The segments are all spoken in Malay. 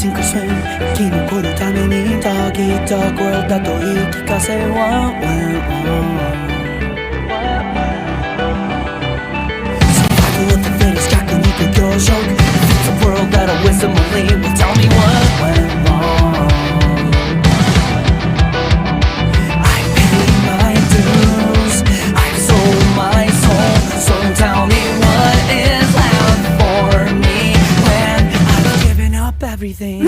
sink or swim 生き残るためにdog eat dog world だと言い聞かせ What went wrong Survival of the fittest 弱肉強食 It's a world that a wisdom only will tell me what went wrong I paid my dues I've sold my soul So tell me what is left for me When I've given up everything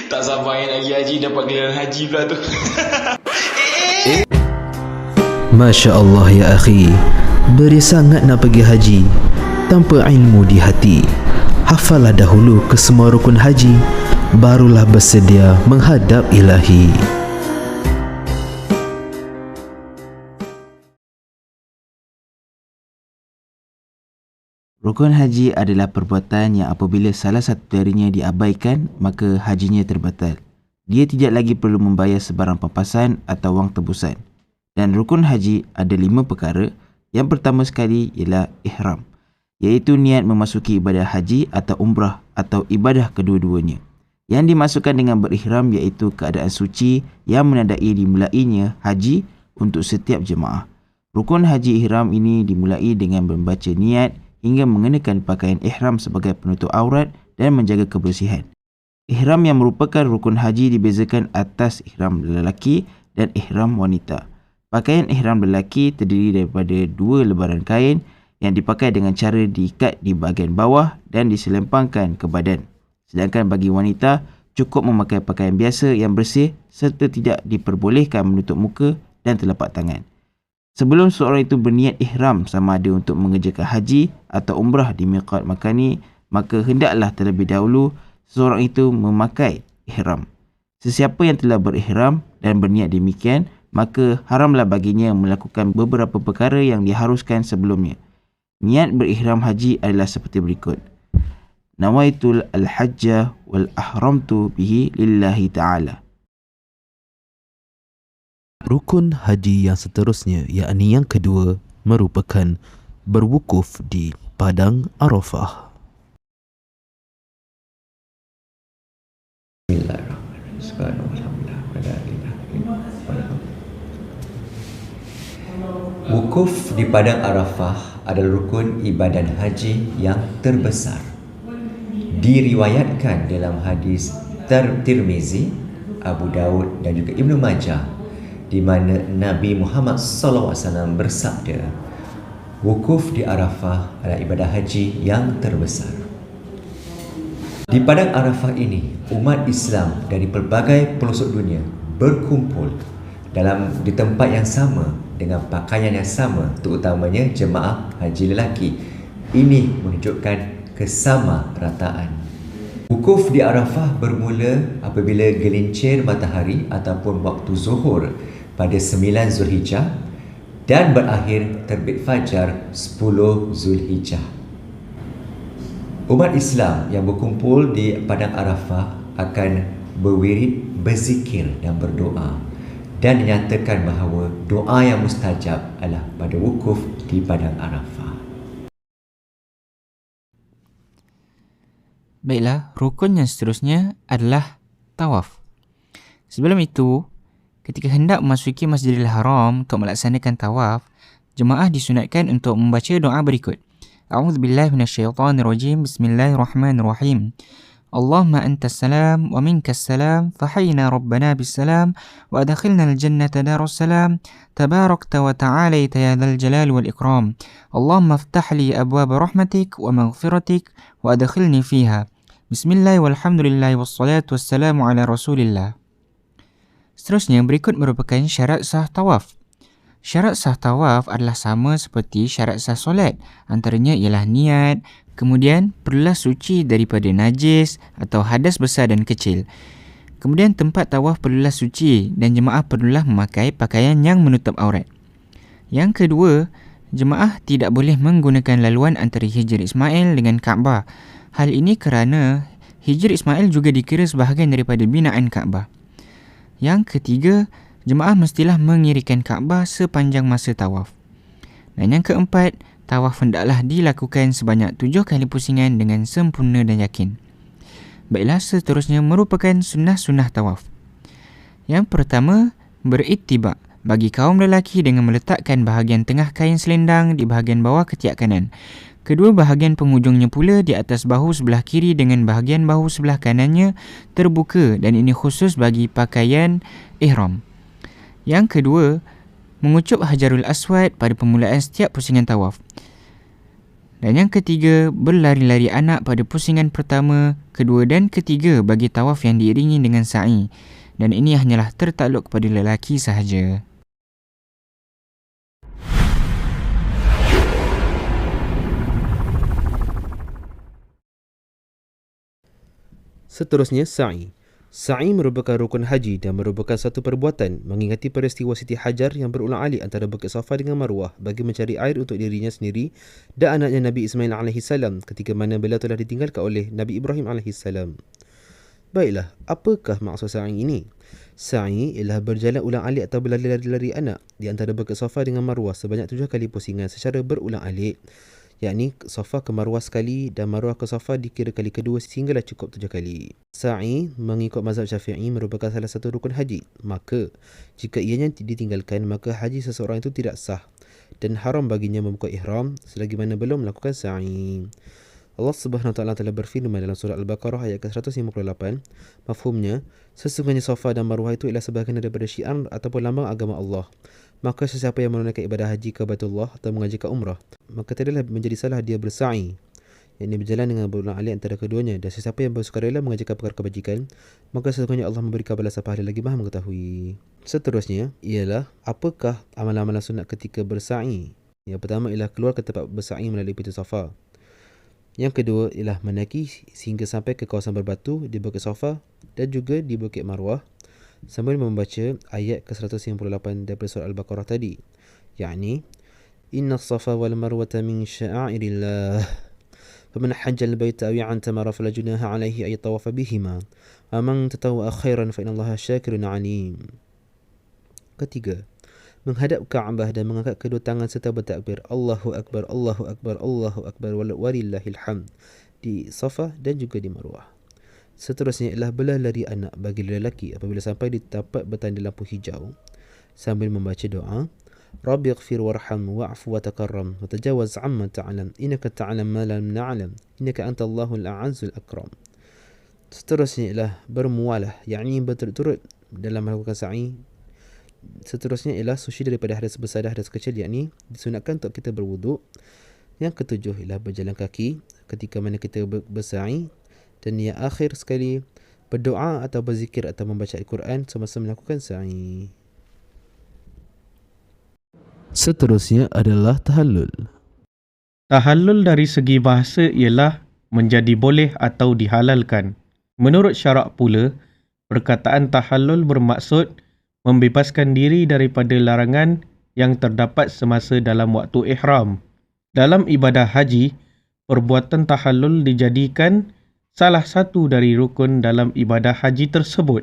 Tak sabar nak pergi haji, dapat gelaran haji pula tu. Masya Allah ya akhi, beri sangat nak pergi haji tanpa ilmu di hati. Hafalah dahulu kesemua rukun haji, barulah bersedia menghadap ilahi. Rukun haji adalah perbuatan yang apabila salah satu darinya diabaikan, maka hajinya terbatal. Dia tidak lagi perlu membayar sebarang pampasan atau wang tebusan. Dan rukun haji ada 5 perkara. Yang pertama sekali ialah ihram, iaitu niat memasuki ibadah haji atau umrah atau ibadah kedua-duanya. Yang dimasukkan dengan berihram iaitu keadaan suci yang menandai dimulainya haji untuk setiap jemaah. Rukun haji ihram ini dimulai dengan membaca niat hingga mengenakan pakaian ihram sebagai penutup aurat dan menjaga kebersihan. Ihram yang merupakan rukun haji dibezakan atas ihram lelaki dan ihram wanita. Pakaian ihram lelaki terdiri daripada 2 lebaran kain yang dipakai dengan cara diikat di bahagian bawah dan diselempangkan ke badan. Sedangkan bagi wanita, cukup memakai pakaian biasa yang bersih serta tidak diperbolehkan menutup muka dan telapak tangan. Sebelum seorang itu berniat ihram sama ada untuk mengerjakan haji atau umrah di miqat makani, maka hendaklah terlebih dahulu seorang itu memakai ihram. Sesiapa yang telah berihram dan berniat demikian, maka haramlah baginya melakukan beberapa perkara yang diharuskan sebelumnya. Niat berihram haji adalah seperti berikut. Nawaitul al-hajjah wal ahramtu bihi lillahi ta'ala. Rukun haji yang seterusnya, yakni yang kedua, merupakan berwukuf di Padang Arafah. Wukuf di Padang Arafah adalah rukun ibadah haji yang terbesar. Diriwayatkan dalam hadis Tirmizi, Abu Daud dan juga Ibnu Majah, di mana Nabi Muhammad SAW bersabda, wukuf di Arafah adalah ibadah haji yang terbesar. Di Padang Arafah ini, umat Islam dari pelbagai pelosok dunia berkumpul di tempat yang sama dengan pakaian yang sama, terutamanya jemaah haji lelaki. Ini menunjukkan kesamarataan. Wukuf di Arafah bermula apabila gelincir matahari ataupun waktu zuhur pada 9 Zulhijjah dan berakhir terbit fajar 10 Zulhijjah. Umat Islam yang berkumpul di Padang Arafah akan berwirid, berzikir dan berdoa, dan dinyatakan bahawa doa yang mustajab adalah pada wukuf di Padang Arafah. Baiklah, rukun yang seterusnya adalah tawaf. Sebelum itu, ketika hendak memasuki Masjidil Haram untuk melaksanakan tawaf, jemaah disunatkan untuk membaca doa berikut. A'udzubillahi minasyaitonirrajim. Bismillahirrahmanirrahim. Allahumma antas salam wa minkas salam fahayyina rabbana bisalam wa adkhilna al-jannata darus salam tabarakta wa ta'alaita ya dzal jalali wal ikram. Allahumma iftah li abwaab rahmatik wa maghfiratik wa adkhilni fiha. Bismillah walhamdulillah wassalatu wassalamu ala rasulillah. Seterusnya, berikut merupakan syarat sah tawaf. Syarat sah tawaf adalah sama seperti syarat sah solat. Antaranya ialah niat, kemudian perlulah suci daripada najis atau hadas besar dan kecil. Kemudian tempat tawaf perlulah suci dan jemaah perlulah memakai pakaian yang menutup aurat. Yang kedua, jemaah tidak boleh menggunakan laluan antara Hijr Ismail dengan Kaabah. Hal ini kerana Hijr Ismail juga dikira sebahagian daripada binaan Kaabah. Yang ketiga, jemaah mestilah mengirikan Kaabah sepanjang masa tawaf. Dan yang keempat, tawaf hendaklah dilakukan sebanyak 7 kali pusingan dengan sempurna dan yakin. Baiklah, seterusnya merupakan sunnah-sunnah tawaf. Yang pertama, berittiba' bagi kaum lelaki dengan meletakkan bahagian tengah kain selendang di bahagian bawah ketiak kanan. Kedua bahagian penghujungnya pula di atas bahu sebelah kiri dengan bahagian bahu sebelah kanannya terbuka, dan ini khusus bagi pakaian ihram. Yang kedua, mengucup Hajarul Aswad pada permulaan setiap pusingan tawaf. Dan yang ketiga, berlari-lari anak pada pusingan pertama, kedua dan ketiga bagi tawaf yang diiringi dengan sa'i. Dan ini hanyalah tertakluk kepada lelaki sahaja. Seterusnya, sa'i. Sa'i merupakan rukun haji dan merupakan satu perbuatan mengingati peristiwa Siti Hajar yang berulang-alik antara Bukit Safa dengan Marwah bagi mencari air untuk dirinya sendiri dan anaknya Nabi Ismail AS ketika mana beliau telah ditinggalkan oleh Nabi Ibrahim AS. Baiklah, apakah maksud sa'i ini? Sa'i ialah berjalan ulang-alik atau berlari-lari anak di antara Bukit Safa dengan Marwah sebanyak 7 kali pusingan secara berulang-alik, yakni Safa ke Marwah sekali dan Marwah ke Safa dikira kali kedua sehinggalah cukup 7 kali. Sa'i mengikut mazhab Syafi'i merupakan salah satu rukun haji. Maka jika ianya ditinggalkan, maka haji seseorang itu tidak sah dan haram baginya membuka ihram selagi mana belum melakukan sa'i. Allah Subhanahu Wa Taala telah berfirman dalam surah Al-Baqarah ayat ke-158. Mafhumnya, sesungguhnya Safa dan Marwah itu ialah sebahagian daripada syiar ataupun lambang agama Allah. Maka sesiapa yang menunaikan ibadah haji ke Baitullah atau mengajikan umrah, maka tidaklah menjadi salah dia bersa'i, yakni berjalan dengan berulang-alik antara keduanya. Dan sesiapa yang bersukarela mengajikan perkara kebajikan, maka sesungguhnya Allah memberikan balasan pahala lagi Maha mengetahui. Seterusnya ialah apakah amalan-amalan sunat ketika bersa'i. Yang pertama ialah keluar ke tempat bersa'i melalui pintu Safa. Yang kedua ialah menaiki sehingga sampai ke kawasan berbatu di Bukit Safa dan juga di Bukit Marwah sambil membaca ayat ke-158 daripada surah Al-Baqarah tadi, yakni Inna as-safa wal marwata min sya'airillah faman hajja al-baita aw i'tamara fala junaha alayhi ay tawafa bihima wa man tatawwa khairan fa innallaha syakirun alim. Ketiga, menghadap Kaabah dan mengangkat kedua tangan serta bertakbir Allahu Akbar, Allahu Akbar, Allahu Akbar walillahil hamd di Safa dan juga di Marwah. Seterusnya ialah berlari anak bagi lelaki apabila sampai di tempat bertanda lampu hijau sambil membaca doa Rabbi ighfir warham wa'fu wa takarram wa tajawaz amma ta'lam innaka ta'lam ma lam na'lam innaka antallahul a'azzul akram. Seterusnya ialah bermualah, yakni berturut-turut dalam melakukan sa'i. Seterusnya ialah suci daripada hadas besar dan hadas kecil, yakni disunatkan untuk kita berwuduk. Yang ketujuh ialah berjalan kaki ketika mana kita bersa'i. Dan yang akhir sekali, berdoa atau berzikir atau membaca Al-Quran semasa melakukan sa'i. Seterusnya adalah tahallul. Tahallul dari segi bahasa ialah menjadi boleh atau dihalalkan. Menurut syarak pula, perkataan tahallul bermaksud membebaskan diri daripada larangan yang terdapat semasa dalam waktu ihram. Dalam ibadah haji, perbuatan tahallul dijadikan salah satu dari rukun dalam ibadah haji tersebut.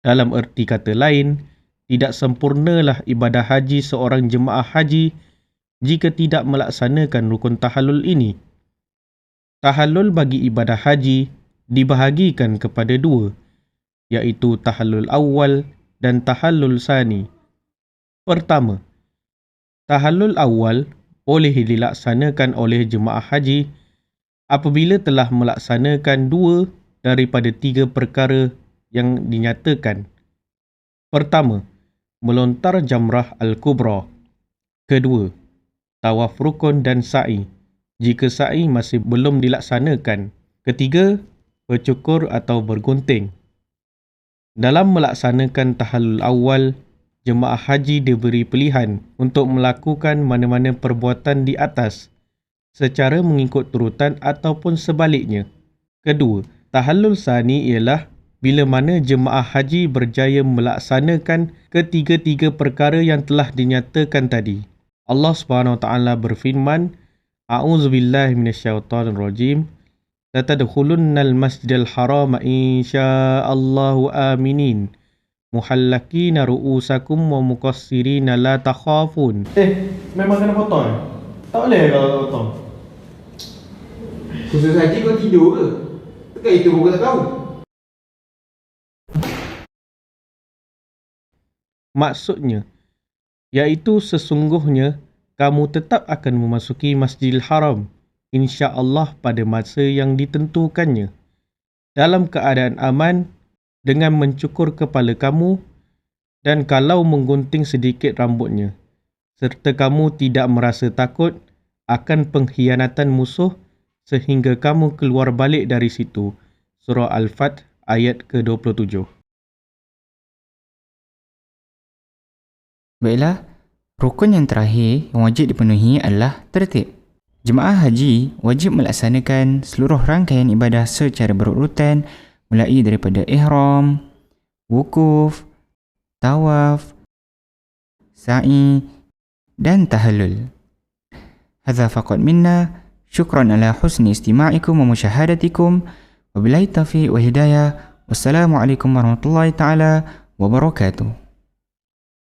Dalam erti kata lain, tidak sempurnalah ibadah haji seorang jemaah haji jika tidak melaksanakan rukun tahallul ini. Tahallul bagi ibadah haji dibahagikan kepada dua, iaitu tahallul awal dan tahallul sani. Pertama, tahallul awal boleh dilaksanakan oleh jemaah haji apabila telah melaksanakan 2 daripada 3 perkara yang dinyatakan. Pertama, melontar jamrah al-kubra. Kedua, tawaf rukun dan sa'i jika sa'i masih belum dilaksanakan. Ketiga, bercukur atau bergunting. Dalam melaksanakan tahallul awal, jemaah haji diberi pilihan untuk melakukan mana-mana perbuatan di atas secara mengikut turutan ataupun sebaliknya. Kedua, tahallul sani ialah bila mana jemaah haji berjaya melaksanakan ketiga-tiga perkara yang telah dinyatakan tadi. Allah SWT berfirman, A'udzubillahi minasyaitonirrajim. Latadkhulunnal masjidal haram insya'allahu aminin. Muhallakina ru'usakum wa muqassirina la takhafun. Memang kena potong? Tak boleh kalau potong? Khusus haji kau tidur ke? Tekan itu pun kau tak tahu. Maksudnya, iaitu sesungguhnya kamu tetap akan memasuki Masjidil Haram insya-Allah pada masa yang ditentukannya dalam keadaan aman dengan mencukur kepala kamu dan kalau menggunting sedikit rambutnya, serta kamu tidak merasa takut akan pengkhianatan musuh sehingga kamu keluar balik dari situ. Surah Al-Fath ayat ke-27. Baiklah, rukun yang terakhir yang wajib dipenuhi adalah tertib. Jemaah haji wajib melaksanakan seluruh rangkaian ibadah secara berurutan mulai daripada ihram, wukuf, tawaf, sa'i dan tahallul. Hadza faqat minna. Syukran ala husni istima'ikum wa musyahadatikum. Wabillahi taufiq wa hidayah. Wassalamualaikum warahmatullahi taala wabarakatuh.